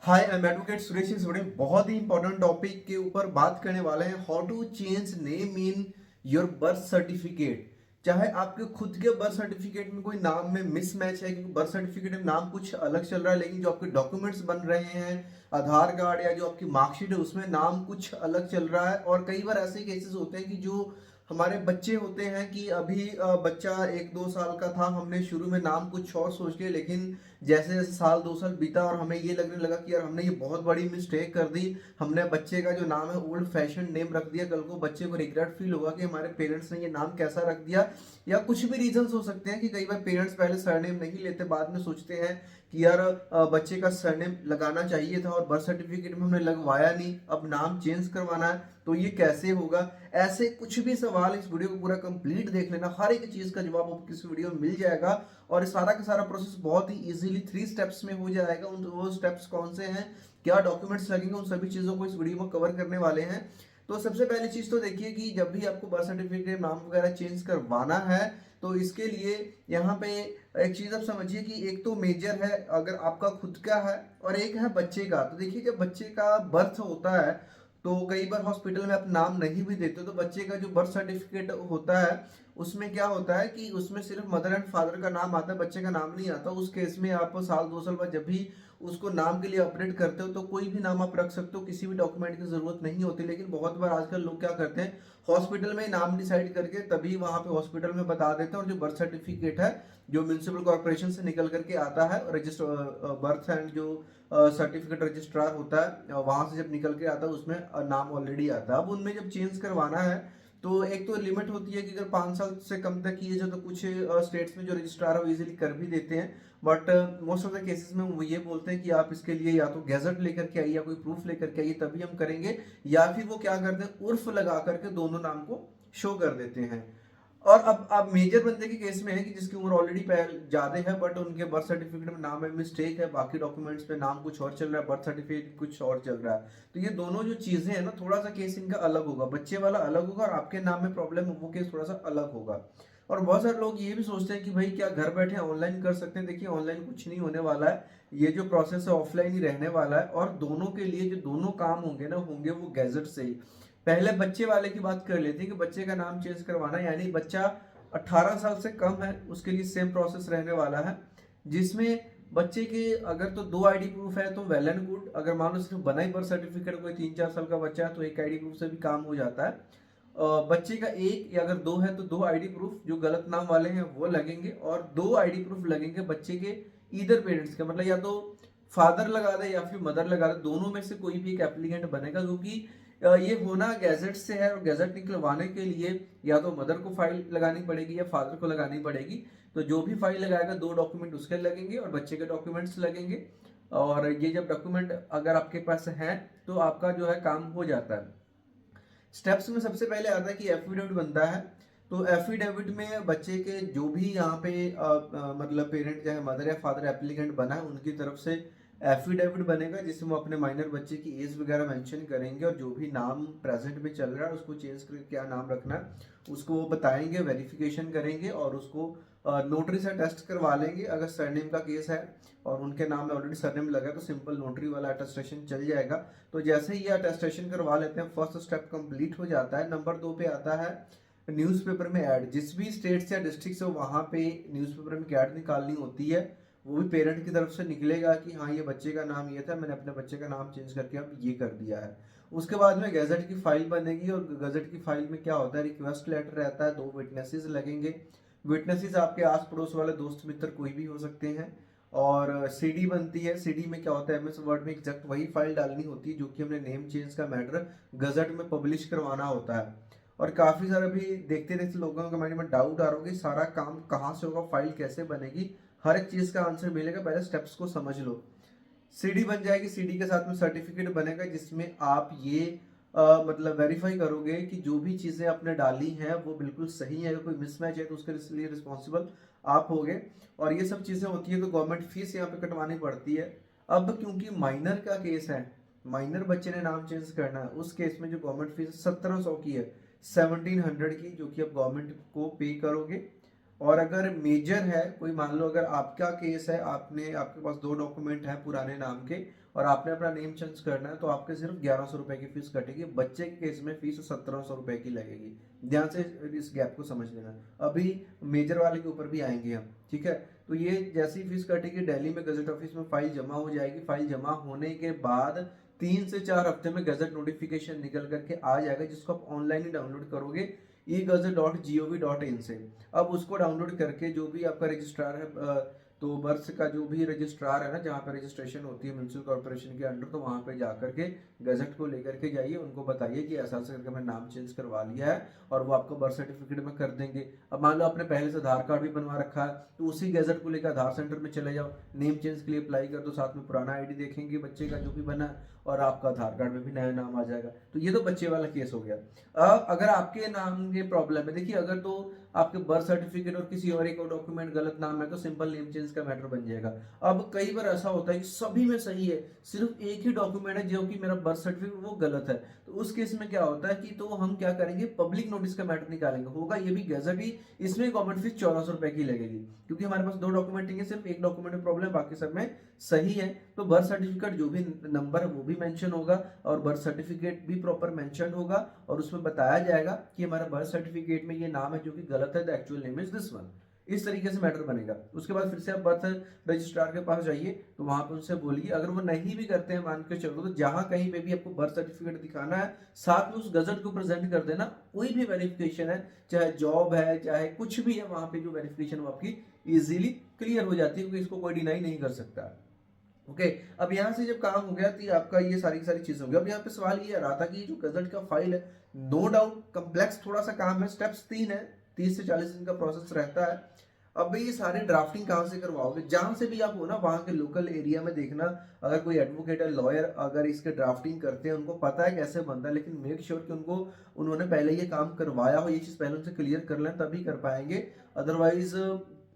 Hi, I am advocate Suresh Soren. बहुत ही important topic के ऊपर बात करने वाले हैं, how to change name in your birth certificate. चाहे आपके खुद के बर्थ सर्टिफिकेट में कोई नाम में मिसमैच है, क्योंकि बर्थ सर्टिफिकेट में नाम कुछ अलग चल रहा है, लेकिन जो आपके डॉक्यूमेंट्स बन रहे हैं, आधार कार्ड या जो आपकी मार्कशीट है, उसमें नाम कुछ अलग चल रहा है। और कई बार ऐसे केसेस होते हैं कि जो हमारे बच्चे होते हैं कि अभी बच्चा 1-2 साल का था, हमने शुरू में नाम कुछ और सोच लिया, लेकिन जैसे जैसे साल 2 साल बीता और हमें ये लगने लगा कि यार हमने ये बहुत बड़ी मिस्टेक कर दी, हमने बच्चे का जो नाम है ओल्ड फैशन नेम रख दिया। कल को बच्चे को रिग्रेट फील होगा कि हमारे पेरेंट्स ने ये नाम कैसा रख दिया। या कुछ भी रीजंस हो सकते हैं कि कई बार पेरेंट्स पहले सरनेम नहीं लेते, बाद में सोचते हैं कि यार बच्चे का सरनेम लगाना चाहिए था और बर्थ सर्टिफिकेट में हमने लगवाया नहीं, अब नाम चेंज करवाना है तो ये कैसे होगा। ऐसे कुछ भी सवाल, इस वीडियो को पूरा कंप्लीट देख लेना, हर एक चीज का जवाब आपको इस वीडियो में मिल जाएगा। और सारा का सारा प्रोसेस बहुत ही इजीली 3 स्टेप्स में हो जाएगा। उन वो स्टेप्स कौन से हैं, क्या डॉक्यूमेंट्स लगेंगे, उन सभी चीजों को इस वीडियो में कवर करने वाले हैं। तो सबसे पहली चीज तो देखिए कि जब भी आपको बर्थ सर्टिफिकेट नाम वगैरह चेंज करवाना है, तो इसके लिए यहाँ पे एक चीज आप समझिए कि एक तो मेजर है अगर आपका खुद का है, और एक है बच्चे का। तो देखिए, जब बच्चे का बर्थ होता है तो कई बार हॉस्पिटल में आप नाम नहीं भी देते, तो बच्चे का जो बर्थ सर्टिफिकेट होता है उसमें क्या होता है कि उसमें सिर्फ मदर एंड फादर का नाम आता है, बच्चे का नाम नहीं आता। उस केस में आप साल 2 साल बाद जब भी उसको नाम के लिए अपडेट करते हो, तो कोई भी नाम आप रख सकते हो, किसी भी डॉक्यूमेंट की जरूरत नहीं होती। लेकिन बहुत बार आजकल लोग क्या करते हैं, हॉस्पिटल में नाम डिसाइड करके तभी वहां पे हॉस्पिटल में बता देते हैं, और जो बर्थ सर्टिफिकेट है जो म्यूनिसिपल कॉर्पोरेशन से निकल करके आता है, रजिस्टर बर्थ एंड जो सर्टिफिकेट रजिस्ट्रार होता है, वहां से जब निकल के आता है उसमें नाम ऑलरेडी आता है। अब उनमें जब चेंज करवाना है तो एक तो लिमिट होती है कि अगर 5 साल से कम तक की एज है, तो कुछ स्टेट्स में जो रजिस्ट्रार है वो इजीली कर भी देते हैं। But most of the cases में वो ये बोलते हैं कि आप इसके लिए या तो गैजेट लेकर के आइए या कोई प्रूफ लेकर के आइए, तभी हम करेंगे। या फिर वो क्या करते हैं, उर्फ लगा करके दोनों नाम को शो कर देते हैं। और अब मेजर बंदे के केस में है कि जिसकी उम्र ऑलरेडी ज्यादा है, बट उनके बर्थ सर्टिफिकेट में नाम में मिस्टेक है, बाकी डॉक्यूमेंट्स पे नाम कुछ और चल रहा है, बर्थ सर्टिफिकेट कुछ और चल रहा है। तो ये दोनों जो चीजें हैं ना, थोड़ा सा केस इनका अलग होगा, बच्चे वाला अलग होगा और आपके नाम में प्रॉब्लम है वो केस थोड़ा सा अलग होगा। और बहुत सारे लोग ये भी सोचते हैं कि भाई क्या घर बैठे ऑनलाइन कर सकते हैं। देखिए, ऑनलाइन कुछ नहीं होने वाला है, ये जो प्रोसेस है ऑफलाइन ही रहने वाला है। और दोनों के लिए जो दोनों काम होंगे ना, होंगे वो गैजेट से ही। पहले बच्चे वाले की बात कर लेते हैं कि बच्चे का नाम चेंज करवाना, यानी बच्चा 18 साल से कम है उसके लिए सेम प्रोसेस रहने वाला है, जिसमें बच्चे के अगर तो 2 आईडी प्रूफ है तो वेल एंड गुड। अगर मान लो सिर्फ बना ही बर्थ सर्टिफिकेट, कोई 3-4 साल का बच्चा है, तो एक आईडी प्रूफ से भी काम हो जाता है। बच्चे का एक या अगर दो है तो 2 आईडी प्रूफ जो गलत नाम वाले हैं वो लगेंगे, और 2 आईडी प्रूफ लगेंगे बच्चे के ईदर पेरेंट्स के, मतलब या तो फादर लगा दे या फिर मदर लगा दे, दोनों में से कोई भी एक एप्लीकेंट बनेगा। क्योंकि ये होना गैजेट से है, और गैजेट निकलवाने के लिए या तो मदर को फाइल लगानी पड़ेगी या फादर को लगानी पड़ेगी। तो जो भी फाइल लगाएगा 2 डॉक्यूमेंट उसके लगेंगे और बच्चे के डॉक्यूमेंट्स लगेंगे। और ये जब डॉक्यूमेंट अगर आपके पास है तो आपका जो है काम हो जाता है। स्टेप्स में सबसे पहले आता है कि एफिडेविट बनता है। तो एफिडेविट में बच्चे के जो भी यहाँ पे मतलब पेरेंट चाहे मदर या फादर एप्लीकेंट बना है उनकी तरफ से एफिडेविट बनेगा, जिसमें वो अपने माइनर बच्चे की एज वगैरह मेंशन करेंगे, और जो भी नाम प्रेजेंट में चल रहा है उसको चेंज करके क्या नाम रखना है उसको वो बताएंगे, वेरिफिकेशन करेंगे और उसको नोटरी से टेस्ट करवा लेंगे। अगर सरनेम का केस है और उनके नाम में ऑलरेडी सरनेम लगा है तो सिंपल नोटरी वाला अटेस्टेशन चल जाएगा। तो जैसे ही ये अटेस्टेशन करवा लेते हैं, फर्स्ट स्टेप कंप्लीट हो जाता है। नंबर 2 पे आता है न्यूज़पेपर में ऐड। जिस भी स्टेट से या डिस्ट्रिक्ट से वहाँ पे न्यूज़पेपर में ऐड निकालनी होती है, वो भी पेरेंट की तरफ से निकलेगा कि हाँ ये बच्चे का नाम ये था, मैंने अपने बच्चे का नाम चेंज करके अब ये कर दिया है। उसके बाद में गैजेट की फाइल बनेगी, और गैजेट की फाइल में क्या होता है, रिक्वेस्ट लेटर रहता है, 2 विटनेसेस लगेंगे। विटनेसेस आपके आस पड़ोस वाले दोस्त मित्र कोई भी हो सकते हैं। और सीडी बनती है। सीडी में क्या होता है, एमएस वर्ड में एग्जैक्ट वही फाइल डालनी होती है जो कि हमने नेम चेंज का मैटर गजट में पब्लिश करवाना होता है। और काफी सारे भी देखते देखते लोगों के माइंड में डाउट आ रहा होगा सारा काम कहाँ से होगा, फाइल कैसे बनेगी, हर एक चीज का आंसर मिलेगा। पहले स्टेप्स को समझ लो। सीडी बन जाएगी, सीडी के साथ में सर्टिफिकेट बनेगा, जिसमें आप ये मतलब वेरीफाई करोगे कि जो भी चीजें आपने डाली हैं वो बिल्कुल सही है। अगर कोई मिसमैच है तो उसके लिए रिस्पॉन्सिबल आप होगे। और ये सब चीजें होती है तो गवर्नमेंट फीस यहाँ पे कटवानी पड़ती है। अब क्योंकि माइनर का केस है, माइनर बच्चे ने नाम चेंज करना है, उस केस में जो गवर्नमेंट फीस 1700 की है, 1700 की, जो कि आप गवर्नमेंट को पे करोगे। और अगर मेजर है कोई, मान लो अगर आपका केस है, आपके पास 2 डॉक्यूमेंट हैं पुराने नाम के और आपने अपना नेम चेंज करना है, तो आपके सिर्फ 1100 रुपए की फीस कटेगी। बच्चे के केस में फीस 1700 रुपए की लगेगी। ध्यान से इस गैप को समझ लेना। अभी मेजर वाले के ऊपर भी आएंगे हम, ठीक है। तो ये जैसी फीस कटेगी, दिल्ली में गजट ऑफिस में फाइल जमा हो जाएगी। फाइल जमा होने के बाद 3 से 4 हफ्ते में गजट नोटिफिकेशन निकल करके आ जाएगा, जिसको आप ऑनलाइन ही डाउनलोड करोगे egazette.gov.in से। अब उसको डाउनलोड करके जो भी आपका रजिस्ट्रार है, तो बर्थ का जो भी रजिस्ट्रार है ना, जहाँ पे रजिस्ट्रेशन होती है म्यूनसिपल कॉर्पोरेशन के अंडर, तो वहाँ पे जाकर के गजट को लेकर के जाइए, उनको बताइए कि ऐसा ऐसा करके मैं नाम चेंज करवा लिया है, और वो आपको बर्थ सर्टिफिकेट में कर देंगे। अब मान लो आपने पहले से आधार कार्ड भी बनवा रखा है, तो उसी गजट को लेकर आधार सेंटर में चले जाओ, नेम चेंज के लिए अप्लाई कर दो, साथ में पुराना आईडी देखेंगे बच्चे का जो भी बना, और आपका आधार कार्ड में भी नया नाम आ जाएगा। तो ये तो बच्चे वाला केस हो गया। अब अगर आपके नाम के प्रॉब्लम है, देखिए अगर तो आपके बर्थ सर्टिफिकेट और किसी और एक डॉक्यूमेंट गलत नाम है, तो सिंपल नेम चेंज का मैटर बन जाएगा। अब कई बार ऐसा होता है कि सभी में सही है, सिर्फ एक ही डॉक्यूमेंट है जो कि मेरा बर्थ सर्टिफिकेट वो गलत है, तो उस केस में क्या होता है कि तो हम क्या करेंगे, पब्लिक नोटिस का मैटर निकालेंगे। होगा ये भी गजट ही, इसमें गवर्नमेंट फीस 1400 रुपए की लगेगी, क्योंकि हमारे पास 2 डॉक्यूमेंट है, सिर्फ एक डॉक्यूमेंट में प्रॉब्लम, बाकी सब में सही है। तो बर्थ सर्टिफिकेट जो भी नंबर है वो भी मेंशन होगा, और बर्थ सर्टिफिकेट भी प्रॉपर मेंशन होगा, और उसमें बताया जाएगा कि हमारा बर्थ सर्टिफिकेट में ये नाम है जो कि गलत है, the actual name is this one. इस तरीके से मैटर बनेगा। उसके बाद फिर से आप बर्थ रजिस्ट्रार के पास जाइए, तो वहां पर उनसे बोलिए। अगर वो नहीं भी करते हैं, मान के चलो, तो जहां कहीं पे भी आपको बर्थ सर्टिफिकेट दिखाना है, साथ में उस गजट को प्रेजेंट कर देना। कोई भी वेरिफिकेशन है, चाहे जॉब है, चाहे कुछ भी है, वहां पे जो वेरिफिकेशन वो आपकी इजीली क्लियर हो जाती है, क्योंकि इसको कोई डिनाई नहीं कर सकता। ओके, अब यहाँ से जब काम हो गया, तो आपका ये सारी सारी चीज हो गई। अब यहाँ पे सवाल ये आ रहा था कि जो गजट का फाइल है, नो डाउट कम्प्लेक्स थोड़ा सा काम है, स्टेप्स 3 है, 30 से 40 दिन का प्रोसेस रहता है। अब भाई ये सारे ड्राफ्टिंग कहाँ से करवाओगे, जहां से भी आप हो ना, वहां के लोकल एरिया में देखना, अगर कोई एडवोकेट है, लॉयर, अगर इसके ड्राफ्टिंग करते हैं, उनको पता है कैसे बनता है, लेकिन मेक श्योर कि उन्होंने पहले ये काम करवाया हो, ये चीज पहले उनसे क्लियर कर लें, तभी कर पाएंगे। अदरवाइज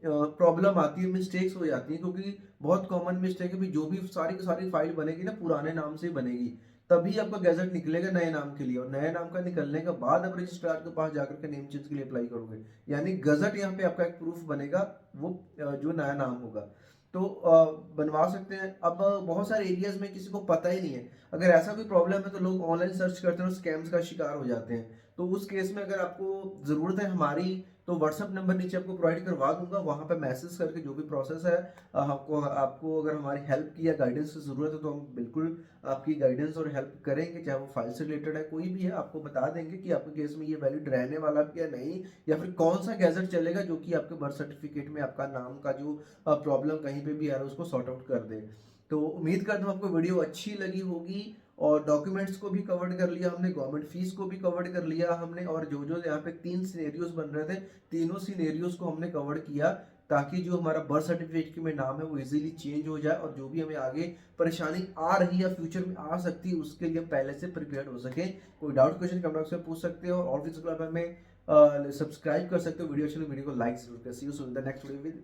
प्रॉब्लम आती है, मिस्टेक्स हो जाती है, क्योंकि बहुत कॉमन मिस्टेक है भी, जो भी सारी की सारी फाइल बनेगी ना, पुराने नाम से बनेगी, तभी आपका गैजेट निकलेगा नए नाम के लिए, और नए नाम का निकलने के बाद आप रजिस्ट्रार के पास जाकर के नेम चेंज के लिए अप्लाई करोगे, यानी गजट यहाँ पे आपका एक प्रूफ बनेगा, वो जो नया नाम होगा। तो बनवा सकते हैं। अब बहुत सारे एरियाज में किसी को पता ही नहीं है, अगर ऐसा कोई प्रॉब्लम है, तो लोग ऑनलाइन सर्च करते हैं और स्कैम्स का शिकार हो जाते हैं। तो उस केस में अगर आपको जरूरत है हमारी, तो व्हाट्सअप नंबर नीचे आपको प्रोवाइड करवा दूंगा, वहां पे मैसेज करके जो भी प्रोसेस है, आपको अगर हमारी हेल्प की या गाइडेंस की जरूरत है, तो हम बिल्कुल आपकी गाइडेंस और हेल्प करेंगे, चाहे वो फाइल से रिलेटेड है, कोई भी है, आपको बता देंगे कि आपके केस में ये वैलिड रहने वाला भी या नहीं, या फिर कौन सा गैजेट चलेगा जो कि आपके बर्थ सर्टिफिकेट में आपका नाम का जो प्रॉब्लम कहीं पे भी आ रहा है उसको सॉर्ट आउट कर दे। तो उम्मीद करता हूँ आपको वीडियो अच्छी लगी होगी, और डॉक्यूमेंट्स को भी कवर कर लिया हमने, गवर्नमेंट फीस को भी कवर कर लिया हमने, और जो जो यहाँ पे 3 सिनेरियोज बन रहे थे, तीनों सिनेरियोज को हमने कवर किया, ताकि जो हमारा बर्थ सर्टिफिकेट में नाम है वो इजीली चेंज हो जाए, और जो भी हमें आगे परेशानी आ रही है, फ्यूचर में आ सकती है, उसके लिए हम पहले से प्रिपेयर हो सके। कोई डाउट क्वेश्चन कमेंट बॉक्स में पूछ सकते हो, और भी हमें सब्सक्राइब कर सकते हो। वीडियो अच्छी लगे वीडियो को लाइक जरूर कर। See you soon in the next video with